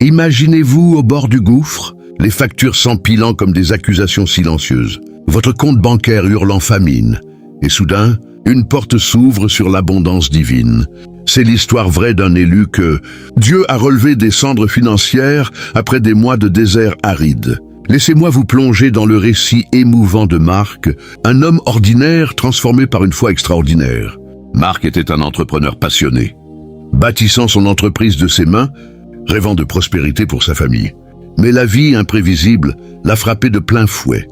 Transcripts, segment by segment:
Imaginez-vous au bord du gouffre, les factures s'empilant comme des accusations silencieuses, votre compte bancaire hurlant famine, et soudain, une porte s'ouvre sur l'abondance divine. C'est l'histoire vraie d'un élu que Dieu a relevé des cendres financières après des mois de désert aride. Laissez-moi vous plonger dans le récit émouvant de Marc, un homme ordinaire transformé par une foi extraordinaire. Marc était un entrepreneur passionné, bâtissant son entreprise de ses mains, rêvant de prospérité pour sa famille. Mais la vie imprévisible l'a frappé de plein fouet.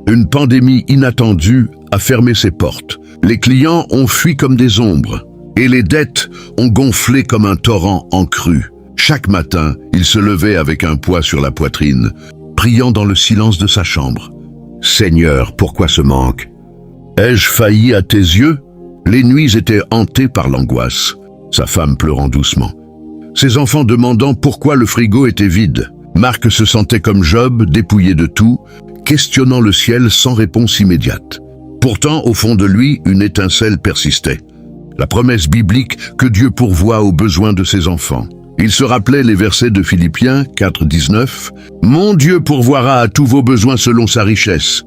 Une pandémie inattendue a fermé ses portes. Les clients ont fui comme des ombres, et les dettes ont gonflé comme un torrent en crue. Chaque matin, il se levait avec un poids sur la poitrine, priant dans le silence de sa chambre. « Seigneur, pourquoi ce manque? Ai-je failli à tes yeux ?» Les nuits étaient hantées par l'angoisse, sa femme pleurant doucement. Ses enfants demandant pourquoi le frigo était vide. Marc se sentait comme Job, dépouillé de tout, questionnant le ciel sans réponse immédiate. Pourtant, au fond de lui, une étincelle persistait. La promesse biblique que Dieu pourvoit aux besoins de ses enfants. Il se rappelait les versets de Philippiens 4:19. « Mon Dieu pourvoira à tous vos besoins selon sa richesse,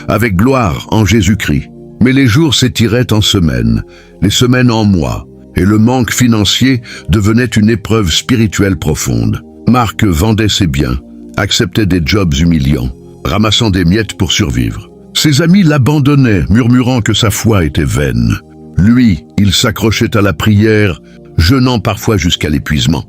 avec gloire en Jésus-Christ. » Mais les jours s'étiraient en semaines, les semaines en mois, et le manque financier devenait une épreuve spirituelle profonde. Marc vendait ses biens, acceptait des jobs humiliants, ramassant des miettes pour survivre. Ses amis l'abandonnaient, murmurant que sa foi était vaine. Lui, il s'accrochait à la prière, jeûnant parfois jusqu'à l'épuisement,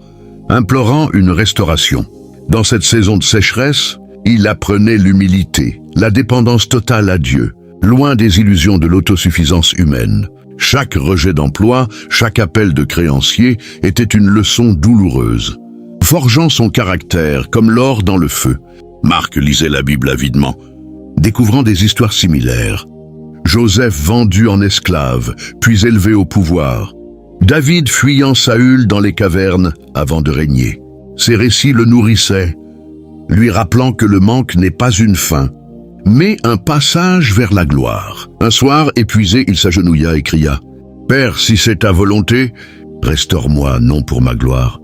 implorant une restauration. Dans cette saison de sécheresse, il apprenait l'humilité, la dépendance totale à Dieu, loin des illusions de l'autosuffisance humaine. Chaque rejet d'emploi, chaque appel de créancier était une leçon douloureuse. Forgeant son caractère comme l'or dans le feu, Marc lisait la Bible avidement, découvrant des histoires similaires. Joseph vendu en esclave, puis élevé au pouvoir. David fuyant Saül dans les cavernes avant de régner. Ces récits le nourrissaient, lui rappelant que le manque n'est pas une fin, mais un passage vers la gloire. Un soir, épuisé, il s'agenouilla et cria « Père, si c'est ta volonté, restaure-moi non pour ma gloire,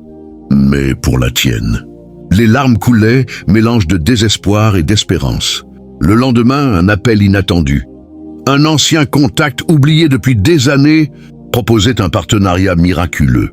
mais pour la tienne. » Les larmes coulaient, mélange de désespoir et d'espérance. Le lendemain, un appel inattendu. Un ancien contact oublié depuis des années proposait un partenariat miraculeux.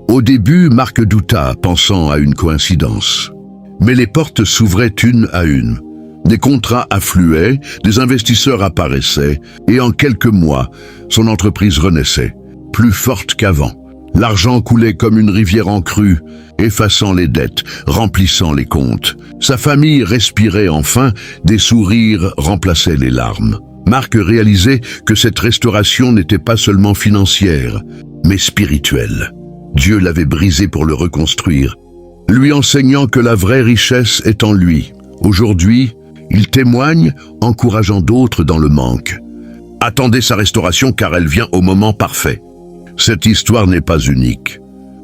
Au début, Marc douta, pensant à une coïncidence. Mais les portes s'ouvraient une à une. Des contrats affluaient, des investisseurs apparaissaient, et en quelques mois, son entreprise renaissait, plus forte qu'avant. L'argent coulait comme une rivière en crue, effaçant les dettes, remplissant les comptes. Sa famille respirait enfin, des sourires remplaçaient les larmes. Marc réalisait que cette restauration n'était pas seulement financière, mais spirituelle. Dieu l'avait brisé pour le reconstruire, lui enseignant que la vraie richesse est en lui. Aujourd'hui, il témoigne, encourageant d'autres dans le manque. Attendez sa restauration car elle vient au moment parfait. Cette histoire n'est pas unique.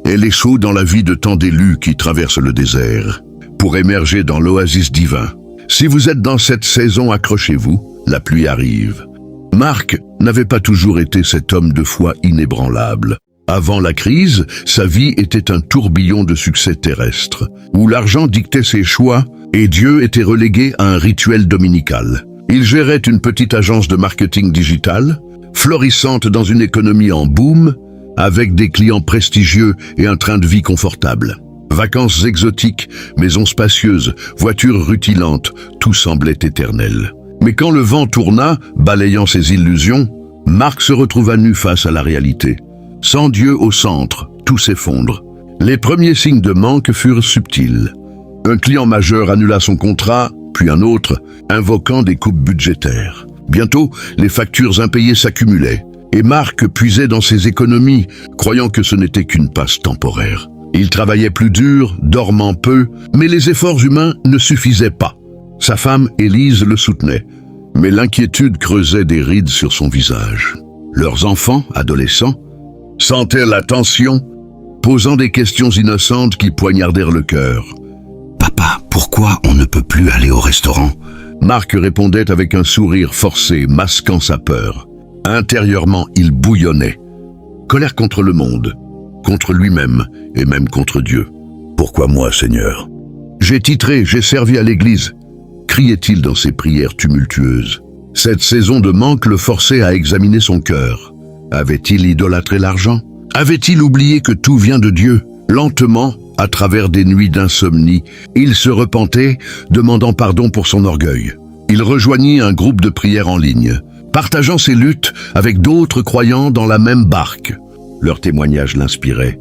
Elle échoue dans la vie de tant d'élus qui traversent le désert, pour émerger dans l'oasis divin. Si vous êtes dans cette saison, accrochez-vous, la pluie arrive. Marc n'avait pas toujours été cet homme de foi inébranlable. Avant la crise, sa vie était un tourbillon de succès terrestre, où l'argent dictait ses choix et Dieu était relégué à un rituel dominical. Il gérait une petite agence de marketing digital, florissante dans une économie en boom, avec des clients prestigieux et un train de vie confortable. Vacances exotiques, maisons spacieuses, voitures rutilantes, tout semblait éternel. Mais quand le vent tourna, balayant ses illusions, Marc se retrouva nu face à la réalité. Sans Dieu au centre, tout s'effondre. Les premiers signes de manque furent subtils. Un client majeur annula son contrat, puis un autre, invoquant des coupes budgétaires. Bientôt, les factures impayées s'accumulaient, et Marc puisait dans ses économies, croyant que ce n'était qu'une passe temporaire. Il travaillait plus dur, dormant peu, mais les efforts humains ne suffisaient pas. Sa femme, Élise, le soutenait, mais l'inquiétude creusait des rides sur son visage. Leurs enfants, adolescents, sentaient la tension, posant des questions innocentes qui poignardèrent le cœur. « Papa, pourquoi on ne peut plus aller au restaurant ?» Marc répondait avec un sourire forcé, masquant sa peur. Intérieurement, il bouillonnait. Colère contre le monde, contre lui-même et même contre Dieu. Pourquoi moi, Seigneur? J'ai titré, j'ai servi à l'église, criait-il dans ses prières tumultueuses. Cette saison de manque le forçait à examiner son cœur. Avait-il idolâtré l'argent? Avait-il oublié que tout vient de Dieu? Lentement, à travers des nuits d'insomnie, il se repentait, demandant pardon pour son orgueil. Il rejoignit un groupe de prière en ligne, partageant ses luttes avec d'autres croyants dans la même barque. Leur témoignage l'inspirait.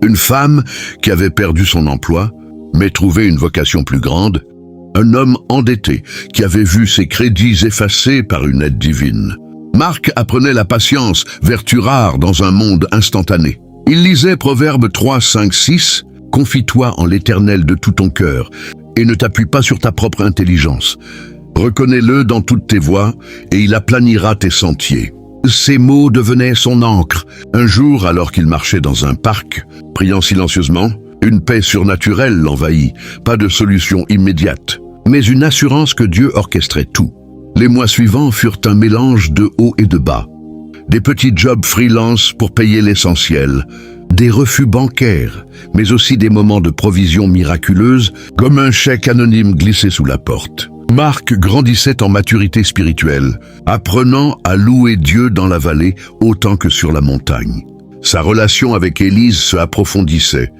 Une femme qui avait perdu son emploi, mais trouvé une vocation plus grande. Un homme endetté qui avait vu ses crédits effacés par une aide divine. Marc apprenait la patience, vertu rare dans un monde instantané. Il lisait Proverbes 3, 5, 6, « Confie-toi en l'Éternel de tout ton cœur, et ne t'appuie pas sur ta propre intelligence. Reconnais-le dans toutes tes voies, et il aplanira tes sentiers. » Ces mots devenaient son encre. Un jour, alors qu'il marchait dans un parc, priant silencieusement, une paix surnaturelle l'envahit, pas de solution immédiate, mais une assurance que Dieu orchestrait tout. Les mois suivants furent un mélange de haut et de bas. Des petits jobs freelance pour payer l'essentiel, des refus bancaires, mais aussi des moments de provision miraculeuse, comme un chèque anonyme glissé sous la porte. Marc grandissait en maturité spirituelle, apprenant à louer Dieu dans la vallée autant que sur la montagne. Sa relation avec Élise se approfondissait,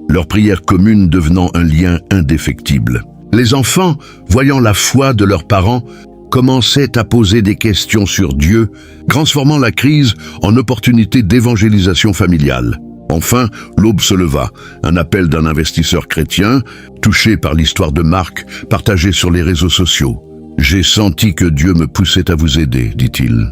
leur prière commune devenant un lien indéfectible. Les enfants, voyant la foi de leurs parents, commençaient à poser des questions sur Dieu, transformant la crise en opportunité d'évangélisation familiale. Enfin, l'aube se leva, un appel d'un investisseur chrétien, touché par l'histoire de Marc, partagé sur les réseaux sociaux. « J'ai senti que Dieu me poussait à vous aider », dit-il.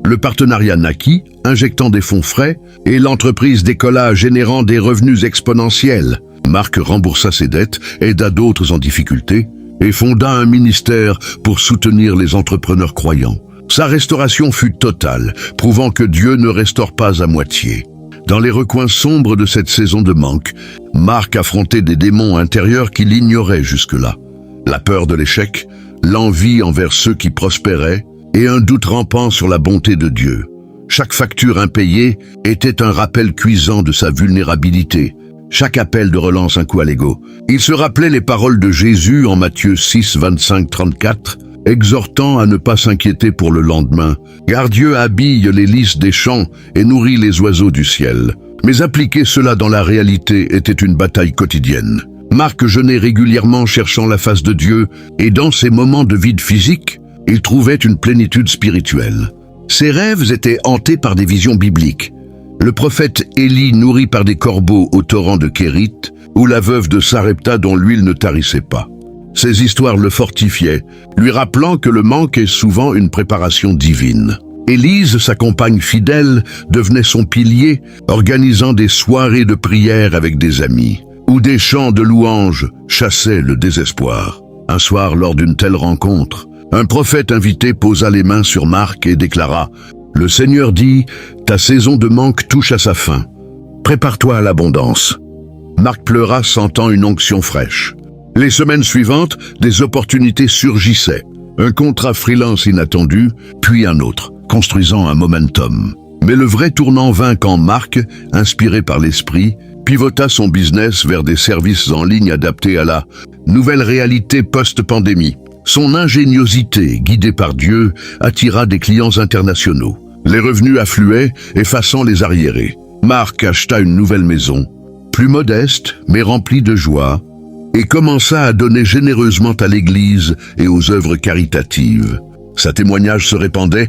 Le partenariat naquit, injectant des fonds frais, et l'entreprise décolla, générant des revenus exponentiels. Marc remboursa ses dettes, aida d'autres en difficulté, et fonda un ministère pour soutenir les entrepreneurs croyants. Sa restauration fut totale, prouvant que Dieu ne restaure pas à moitié. Dans les recoins sombres de cette saison de manque, Marc affrontait des démons intérieurs qu'il ignorait jusque-là. La peur de l'échec, l'envie envers ceux qui prospéraient, et un doute rampant sur la bonté de Dieu. Chaque facture impayée était un rappel cuisant de sa vulnérabilité. Chaque appel de relance un coup à l'ego. Il se rappelait les paroles de Jésus en Matthieu 6, 25-34, exhortant à ne pas s'inquiéter pour le lendemain, car Dieu habille les lys des champs et nourrit les oiseaux du ciel. Mais appliquer cela dans la réalité était une bataille quotidienne. Marc jeûnait régulièrement cherchant la face de Dieu, et dans ces moments de vide physique, il trouvait une plénitude spirituelle. Ses rêves étaient hantés par des visions bibliques. Le prophète Élie nourri par des corbeaux au torrent de Kérit, ou la veuve de Sarepta dont l'huile ne tarissait pas. Ces histoires le fortifiaient, lui rappelant que le manque est souvent une préparation divine. Élise, sa compagne fidèle, devenait son pilier, organisant des soirées de prière avec des amis, où des chants de louanges chassaient le désespoir. Un soir, lors d'une telle rencontre, un prophète invité posa les mains sur Marc et déclara « Le Seigneur dit, ta saison de manque touche à sa fin. Prépare-toi à l'abondance. » Marc pleura, sentant une onction fraîche. Les semaines suivantes, des opportunités surgissaient. Un contrat freelance inattendu, puis un autre, construisant un momentum. Mais le vrai tournant vint quand Marc, inspiré par l'esprit, pivota son business vers des services en ligne adaptés à la nouvelle réalité post-pandémie. Son ingéniosité, guidée par Dieu, attira des clients internationaux. Les revenus affluaient, effaçant les arriérés. Marc acheta une nouvelle maison, plus modeste, mais remplie de joie, et commença à donner généreusement à l'Église et aux œuvres caritatives. Sa témoignage se répandait,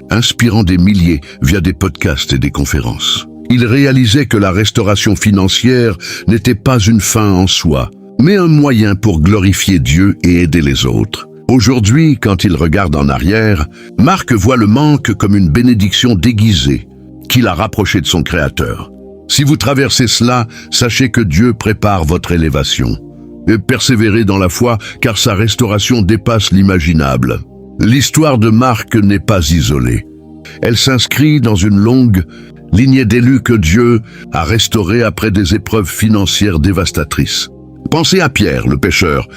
inspirant des milliers via des podcasts et des conférences. Il réalisait que la restauration financière n'était pas une fin en soi, mais un moyen pour glorifier Dieu et aider les autres. Aujourd'hui, quand il regarde en arrière, Marc voit le manque comme une bénédiction déguisée, qui l'a rapproché de son Créateur. Si vous traversez cela, sachez que Dieu prépare votre élévation. Et persévérez dans la foi, car sa restauration dépasse l'imaginable. L'histoire de Marc n'est pas isolée. Elle s'inscrit dans une longue lignée d'élus que Dieu a restaurés après des épreuves financières dévastatrices. Pensez à Pierre, le pêcheur,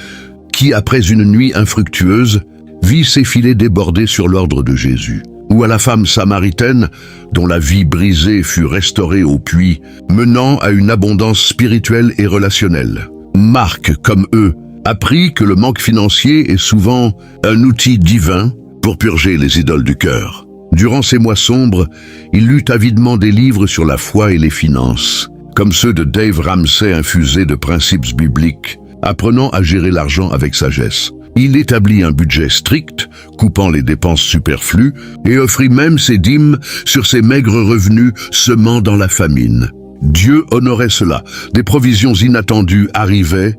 qui, après une nuit infructueuse, vit ses filets déborder sur l'ordre de Jésus. Ou à la femme samaritaine, dont la vie brisée fut restaurée au puits, menant à une abondance spirituelle et relationnelle. Marc, comme eux, apprit que le manque financier est souvent un outil divin pour purger les idoles du cœur. Durant ces mois sombres, il lut avidement des livres sur la foi et les finances, comme ceux de Dave Ramsey infusés de principes bibliques, apprenant à gérer l'argent avec sagesse. Il établit un budget strict, coupant les dépenses superflues, et offrit même ses dîmes sur ses maigres revenus, semant dans la famine. Dieu honorait cela. Des provisions inattendues arrivaient,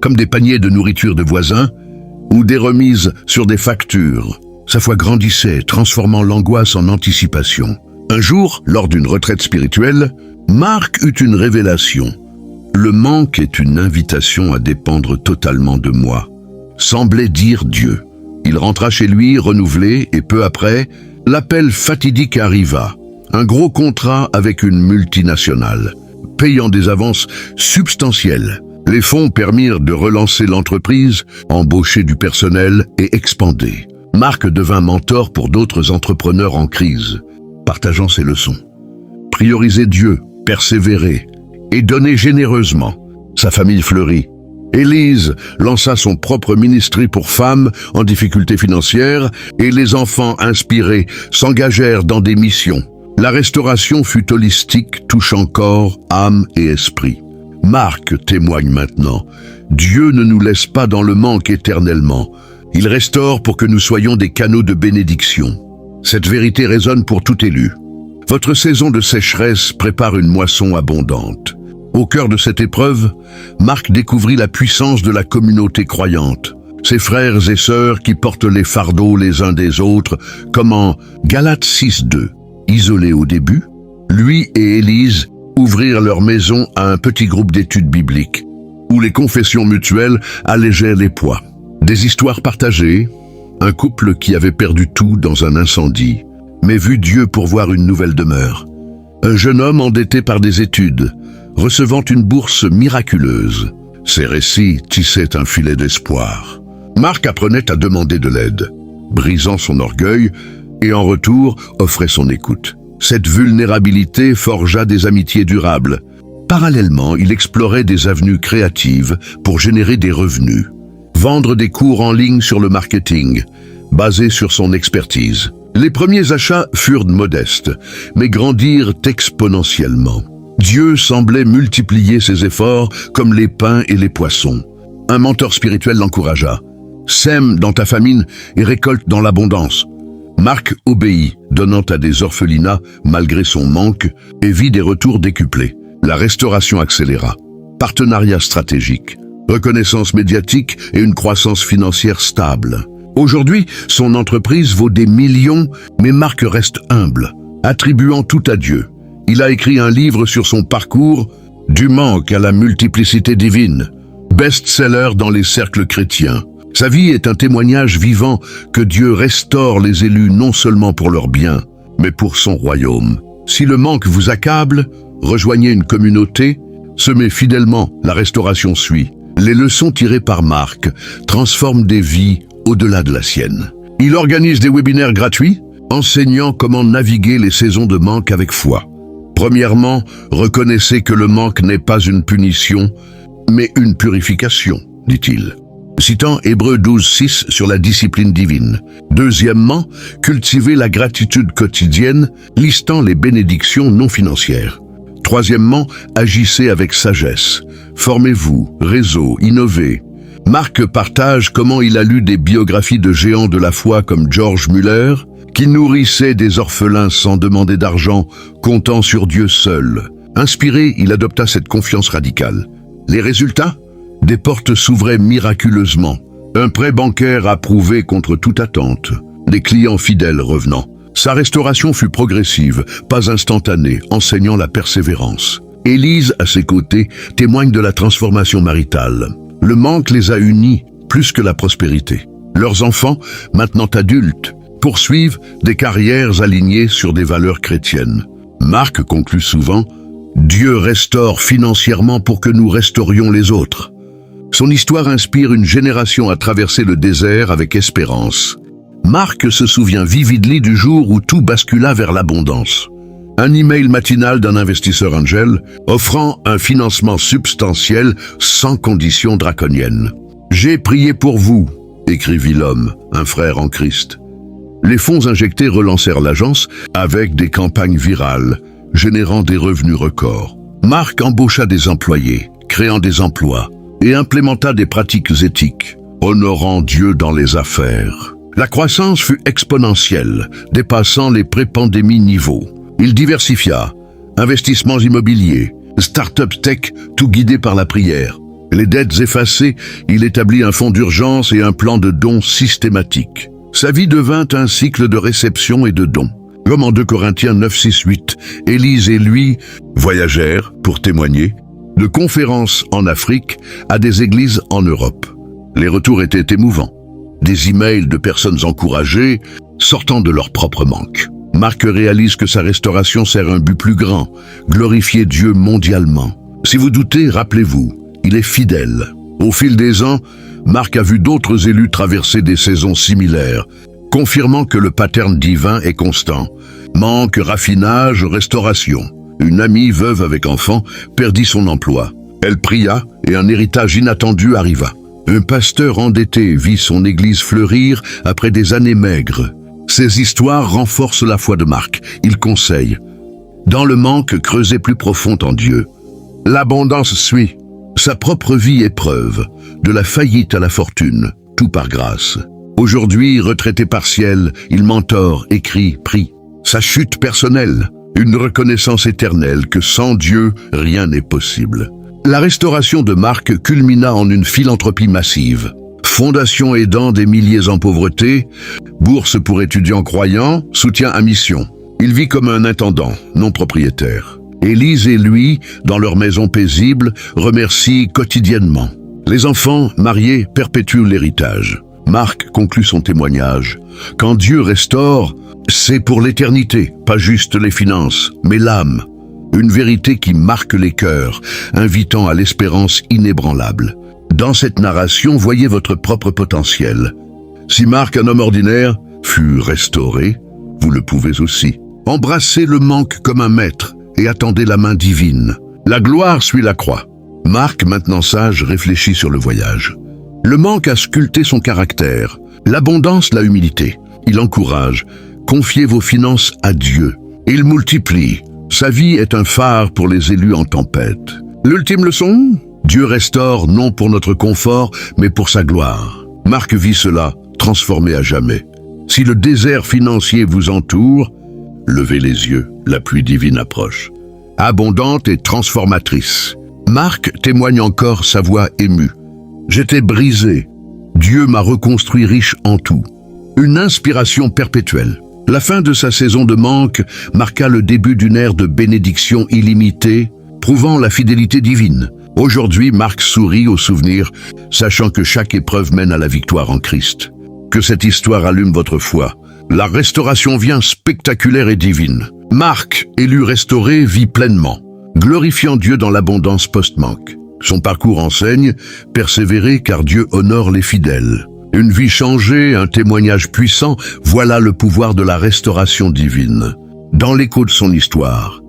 comme des paniers de nourriture de voisins, ou des remises sur des factures. Sa foi grandissait, transformant l'angoisse en anticipation. Un jour, lors d'une retraite spirituelle, Marc eut une révélation. Le manque est une invitation à dépendre totalement de moi, semblait dire Dieu. Il rentra chez lui, renouvelé, et peu après, l'appel fatidique arriva. Un gros contrat avec une multinationale, payant des avances substantielles. Les fonds permirent de relancer l'entreprise, embaucher du personnel et expander. Marc devint mentor pour d'autres entrepreneurs en crise, partageant ses leçons. Prioriser Dieu, persévérer et donner généreusement. Sa famille fleurit. Élise lança son propre ministère pour femmes en difficulté financière et les enfants inspirés s'engagèrent dans des missions. La restauration fut holistique, touchant corps, âme et esprit. Marc témoigne maintenant. Dieu ne nous laisse pas dans le manque éternellement. Il restaure pour que nous soyons des canaux de bénédiction. Cette vérité résonne pour tout élu. Votre saison de sécheresse prépare une moisson abondante. Au cœur de cette épreuve, Marc découvrit la puissance de la communauté croyante. Ses frères et sœurs qui portent les fardeaux les uns des autres, comme en Galates 6:2. Isolés au début, lui et Élise ouvrirent leur maison à un petit groupe d'études bibliques, où les confessions mutuelles allégeaient les poids. Des histoires partagées, un couple qui avait perdu tout dans un incendie, mais vu Dieu pourvoir une nouvelle demeure. Un jeune homme endetté par des études, recevant une bourse miraculeuse. Ces récits tissaient un filet d'espoir. Marc apprenait à demander de l'aide, brisant son orgueil, et en retour offrait son écoute. Cette vulnérabilité forgea des amitiés durables. Parallèlement, il explorait des avenues créatives pour générer des revenus. Vendre des cours en ligne sur le marketing, basés sur son expertise. Les premiers achats furent modestes, mais grandirent exponentiellement. Dieu semblait multiplier ses efforts comme les pains et les poissons. Un mentor spirituel l'encouragea. Sème dans ta famine et récolte dans l'abondance. Marc obéit, donnant à des orphelinats malgré son manque et vit des retours décuplés. La restauration accéléra. Partenariat stratégique, reconnaissance médiatique et une croissance financière stable. Aujourd'hui, son entreprise vaut des millions, mais Marc reste humble, attribuant tout à Dieu. Il a écrit un livre sur son parcours, Du manque à la multiplicité divine, best-seller dans les cercles chrétiens. Sa vie est un témoignage vivant que Dieu restaure les élus non seulement pour leur bien, mais pour son royaume. Si le manque vous accable, rejoignez une communauté, semez fidèlement, la restauration suit. Les leçons tirées par Marc transforment des vies au-delà de la sienne. Il organise des webinaires gratuits, enseignant comment naviguer les saisons de manque avec foi. Premièrement, reconnaissez que le manque n'est pas une punition, mais une purification, dit-il, citant Hébreux 12:6 sur la discipline divine. Deuxièmement, cultivez la gratitude quotidienne, listant les bénédictions non financières. Troisièmement, agissez avec sagesse. Formez-vous, réseau, innovez. Marc partage comment il a lu des biographies de géants de la foi comme George Muller, qui nourrissait des orphelins sans demander d'argent, comptant sur Dieu seul. Inspiré, il adopta cette confiance radicale. Les résultats ? Des portes s'ouvraient miraculeusement. Un prêt bancaire approuvé contre toute attente. Des clients fidèles revenant. Sa restauration fut progressive, pas instantanée, enseignant la persévérance. Élise, à ses côtés, témoigne de la transformation maritale. Le manque les a unis, plus que la prospérité. Leurs enfants, maintenant adultes, poursuivent des carrières alignées sur des valeurs chrétiennes. Marc conclut souvent « Dieu restaure financièrement pour que nous restaurions les autres ». Son histoire inspire une génération à traverser le désert avec espérance. Marc se souvient vividement du jour où tout bascula vers l'abondance. Un email matinal d'un investisseur angel offrant un financement substantiel sans conditions draconiennes. « J'ai prié pour vous », écrivit l'homme, un frère en Christ. Les fonds injectés relancèrent l'agence avec des campagnes virales, générant des revenus records. Marc embaucha des employés, créant des emplois, et implémenta des pratiques éthiques, honorant Dieu dans les affaires. La croissance fut exponentielle, dépassant les pré-pandémie niveaux. Il diversifia, investissements immobiliers, start-up tech, tout guidé par la prière. Les dettes effacées, il établit un fonds d'urgence et un plan de dons systématique. Sa vie devint un cycle de réception et de dons. Comme en 2 Corinthiens 9, 6, 8, Élise et lui voyagèrent, pour témoigner, de conférences en Afrique à des églises en Europe. Les retours étaient émouvants. Des emails de personnes encouragées sortant de leur propre manque. Marc réalise que sa restauration sert un but plus grand, glorifier Dieu mondialement. Si vous doutez, rappelez-vous, il est fidèle. Au fil des ans, Marc a vu d'autres élus traverser des saisons similaires, confirmant que le pattern divin est constant. Manque, raffinage, restauration. Une amie veuve avec enfant perdit son emploi. Elle pria et un héritage inattendu arriva. Un pasteur endetté vit son église fleurir après des années maigres. Ces histoires renforcent la foi de Marc. Il conseille. Dans le manque, creusez plus profond en Dieu. L'abondance suit. Sa propre vie est preuve. De la faillite à la fortune, tout par grâce. Aujourd'hui, retraité partiel, il mentore, écrit, prie. Sa chute personnelle, une reconnaissance éternelle que sans Dieu, rien n'est possible. La restauration de Marc culmina en une philanthropie massive. Fondation aidant des milliers en pauvreté, bourse pour étudiants croyants, soutien à mission. Il vit comme un intendant, non propriétaire. Élise et lui, dans leur maison paisible, remercient quotidiennement. Les enfants, mariés, perpétuent l'héritage. Marc conclut son témoignage. Quand Dieu restaure, c'est pour l'éternité, pas juste les finances, mais l'âme. Une vérité qui marque les cœurs, invitant à l'espérance inébranlable. Dans cette narration, voyez votre propre potentiel. Si Marc, un homme ordinaire, fut restauré, vous le pouvez aussi. Embrassez le manque comme un maître et attendez la main divine. La gloire suit la croix. Marc, maintenant sage, réfléchit sur le voyage. Le manque a sculpté son caractère, l'abondance la humilité. Il encourage, confiez vos finances à Dieu. Il multiplie. Sa vie est un phare pour les élus en tempête. L'ultime leçon ? Dieu restaure non pour notre confort, mais pour sa gloire. Marc vit cela, transformé à jamais. Si le désert financier vous entoure, levez les yeux, la pluie divine approche. Abondante et transformatrice. Marc témoigne encore sa voix émue. J'étais brisé. Dieu m'a reconstruit riche en tout. Une inspiration perpétuelle. La fin de sa saison de manque marqua le début d'une ère de bénédiction illimitée, prouvant la fidélité divine. Aujourd'hui, Marc sourit au souvenir, sachant que chaque épreuve mène à la victoire en Christ. Que cette histoire allume votre foi. La restauration vient spectaculaire et divine. Marc, élu restauré, vit pleinement, glorifiant Dieu dans l'abondance post-manque. Son parcours enseigne, persévérer car Dieu honore les fidèles. Une vie changée, un témoignage puissant, voilà le pouvoir de la restauration divine. Dans l'écho de son histoire,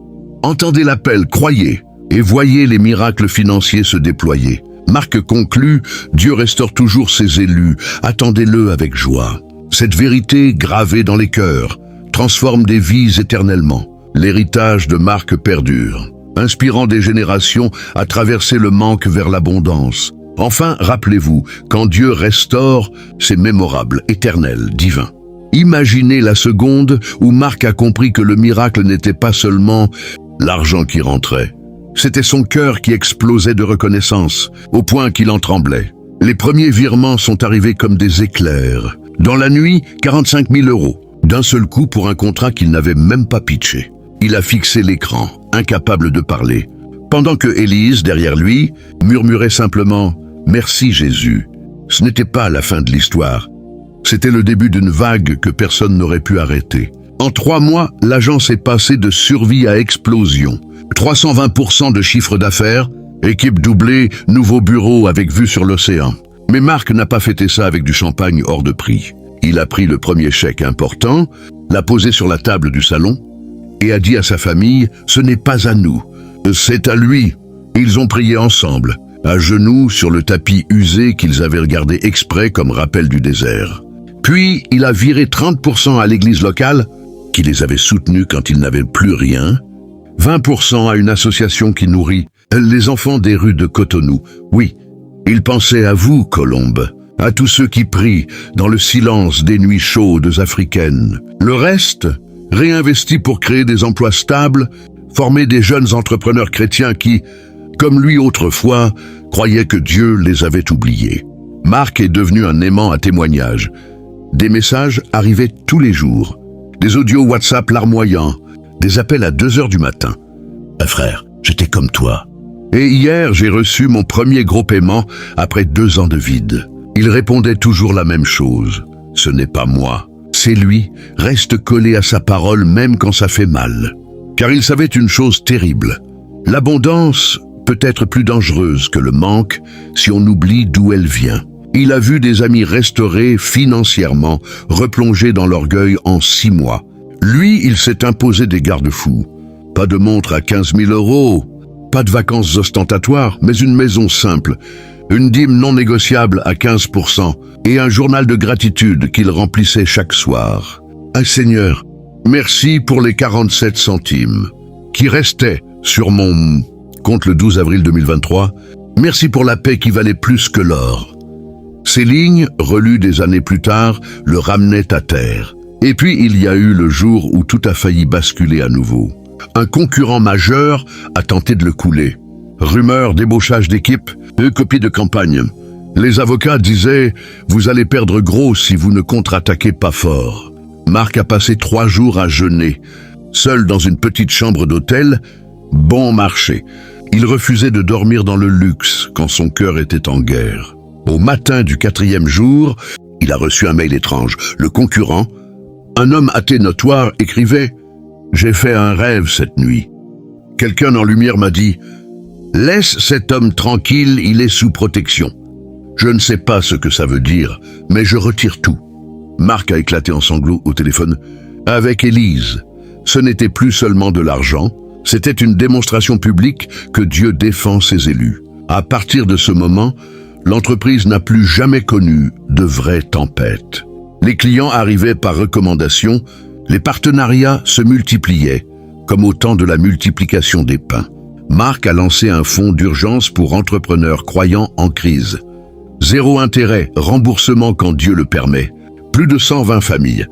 entendez l'appel, croyez, et voyez les miracles financiers se déployer. Marc conclut, Dieu restaure toujours ses élus, attendez-le avec joie. Cette vérité gravée dans les cœurs transforme des vies éternellement. L'héritage de Marc perdure, inspirant des générations à traverser le manque vers l'abondance. Enfin, rappelez-vous, quand Dieu restaure, c'est mémorable, éternel, divin. Imaginez la seconde où Marc a compris que le miracle n'était pas seulement l'argent qui rentrait. C'était son cœur qui explosait de reconnaissance, au point qu'il en tremblait. Les premiers virements sont arrivés comme des éclairs. Dans la nuit, 45 000 €, d'un seul coup pour un contrat qu'il n'avait même pas pitché. Il a fixé l'écran, incapable de parler, pendant que Élise, derrière lui, murmurait simplement « Merci Jésus ». Ce n'était pas la fin de l'histoire. C'était le début d'une vague que personne n'aurait pu arrêter. En 3 mois, l'agence est passée de survie à explosion. 320% de chiffre d'affaires, équipe doublée, nouveau bureau avec vue sur l'océan. Mais Marc n'a pas fêté ça avec du champagne hors de prix. Il a pris le premier chèque important, l'a posé sur la table du salon et a dit à sa famille, « Ce n'est pas à nous, c'est à lui. » Ils ont prié ensemble, à genoux sur le tapis usé qu'ils avaient regardé exprès comme rappel du désert. Puis il a viré 30% à l'église locale, qui les avait soutenus quand ils n'avaient plus rien, 20% à une association qui nourrit les enfants des rues de Cotonou. Oui, il pensait à vous, Colombe, à tous ceux qui prient dans le silence des nuits chaudes africaines. Le reste, réinvesti pour créer des emplois stables, former des jeunes entrepreneurs chrétiens qui, comme lui autrefois, croyaient que Dieu les avait oubliés. Marc est devenu un aimant à témoignage. Des messages arrivaient tous les jours, des audios WhatsApp larmoyants, des appels à 2 heures du matin. « Frère, j'étais comme toi. » Et hier, j'ai reçu mon premier gros paiement après 2 ans de vide. Il répondait toujours la même chose. « Ce n'est pas moi. C'est lui. Reste collé à sa parole même quand ça fait mal. » Car il savait une chose terrible. L'abondance peut être plus dangereuse que le manque si on oublie d'où elle vient. Il a vu des amis restaurés financièrement, replongés dans l'orgueil en 6 mois. Lui, il s'est imposé des garde-fous. Pas de montre à 15 000 €, pas de vacances ostentatoires, mais une maison simple, une dîme non négociable à 15% et un journal de gratitude qu'il remplissait chaque soir. Ah Seigneur, merci pour les 47 centimes qui restaient sur mon compte le 12 avril 2023. Merci pour la paix qui valait plus que l'or. Ces lignes, relues des années plus tard, le ramenaient à terre. Et puis il y a eu le jour où tout a failli basculer à nouveau. Un concurrent majeur a tenté de le couler. Rumeurs d'ébauchage d'équipe, copies de campagne. Les avocats disaient « Vous allez perdre gros si vous ne contre-attaquez pas fort ». Marc a passé 3 jours à jeûner, seul dans une petite chambre d'hôtel, bon marché. Il refusait de dormir dans le luxe quand son cœur était en guerre. Au matin du 4e jour, il a reçu un mail étrange. Le concurrent, un homme athée notoire, écrivait « J'ai fait un rêve cette nuit. Quelqu'un en lumière m'a dit « Laisse cet homme tranquille, il est sous protection. » Je ne sais pas ce que ça veut dire, mais je retire tout. Marc a éclaté en sanglots au téléphone. Avec Élise, ce n'était plus seulement de l'argent, c'était une démonstration publique que Dieu défend ses élus. À partir de ce moment, l'entreprise n'a plus jamais connu de vraie tempête. Les clients arrivaient par recommandation, les partenariats se multipliaient, comme au temps de la multiplication des pains. Marc a lancé un fonds d'urgence pour entrepreneurs croyants en crise. 0 intérêt, remboursement quand Dieu le permet. Plus de 120 familles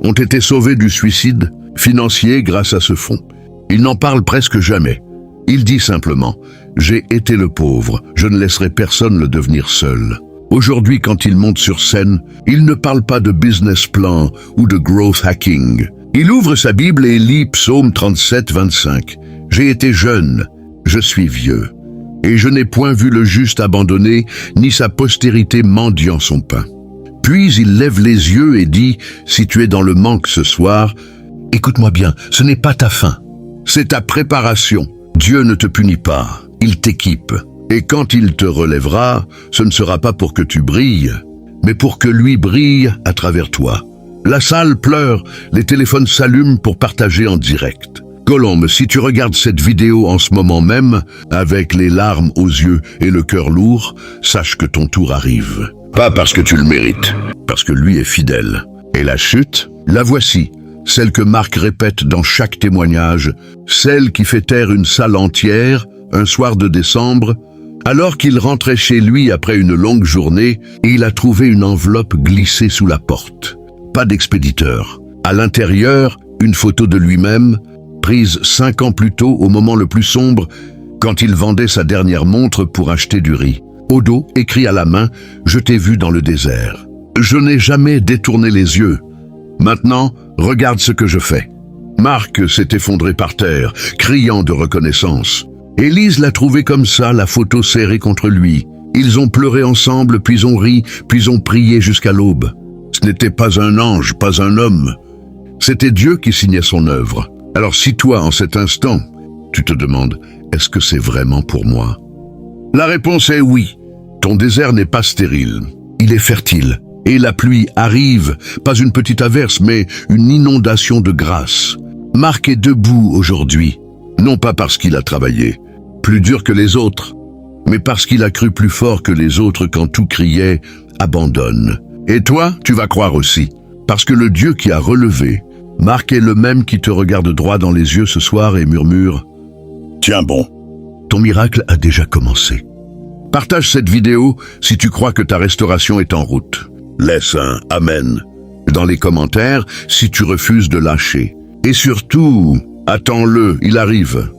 ont été sauvées du suicide financier grâce à ce fonds. Il n'en parle presque jamais. Il dit simplement « J'ai été le pauvre, je ne laisserai personne le devenir seul ». Aujourd'hui, quand il monte sur scène, il ne parle pas de business plan ou de growth hacking. Il ouvre sa Bible et lit Psaume 37, 25. « J'ai été jeune, je suis vieux, et je n'ai point vu le juste abandonné, ni sa postérité mendiant son pain. » Puis il lève les yeux et dit « Si tu es dans le manque ce soir, écoute-moi bien, ce n'est pas ta fin. C'est ta préparation. Dieu ne te punit pas, il t'équipe. Et quand il te relèvera, ce ne sera pas pour que tu brilles, mais pour que lui brille à travers toi. » La salle pleure, les téléphones s'allument pour partager en direct. Colombe, si tu regardes cette vidéo en ce moment même, avec les larmes aux yeux et le cœur lourd, sache que ton tour arrive. Pas parce que tu le mérites, parce que lui est fidèle. Et la chute, la voici, celle que Marc répète dans chaque témoignage, celle qui fait taire une salle entière, un soir de décembre, alors qu'il rentrait chez lui après une longue journée, et il a trouvé une enveloppe glissée sous la porte. Pas d'expéditeur. À l'intérieur, une photo de lui-même, prise 5 ans plus tôt au moment le plus sombre, quand il vendait sa dernière montre pour acheter du riz. Au dos, écrit à la main, « Je t'ai vu dans le désert. Je n'ai jamais détourné les yeux. Maintenant, regarde ce que je fais. » Marc s'est effondré par terre, criant de reconnaissance. Élise l'a trouvé comme ça, la photo serrée contre lui. Ils ont pleuré ensemble, puis ont ri, puis ont prié jusqu'à l'aube. Ce n'était pas un ange, pas un homme. C'était Dieu qui signait son œuvre. Alors si toi, en cet instant, tu te demandes, est-ce que c'est vraiment pour moi? La réponse est oui. Ton désert n'est pas stérile. Il est fertile. Et la pluie arrive, pas une petite averse, mais une inondation de grâce. Marc est debout aujourd'hui, non pas parce qu'il a travaillé, plus dur que les autres, mais parce qu'il a cru plus fort que les autres quand tout criait « abandonne ». Et toi, tu vas croire aussi, parce que le Dieu qui a relevé, Marc est le même qui te regarde droit dans les yeux ce soir et murmure « Tiens bon, ton miracle a déjà commencé ». Partage cette vidéo si tu crois que ta restauration est en route. Laisse un « Amen » dans les commentaires si tu refuses de lâcher. Et surtout, attends-le, il arrive.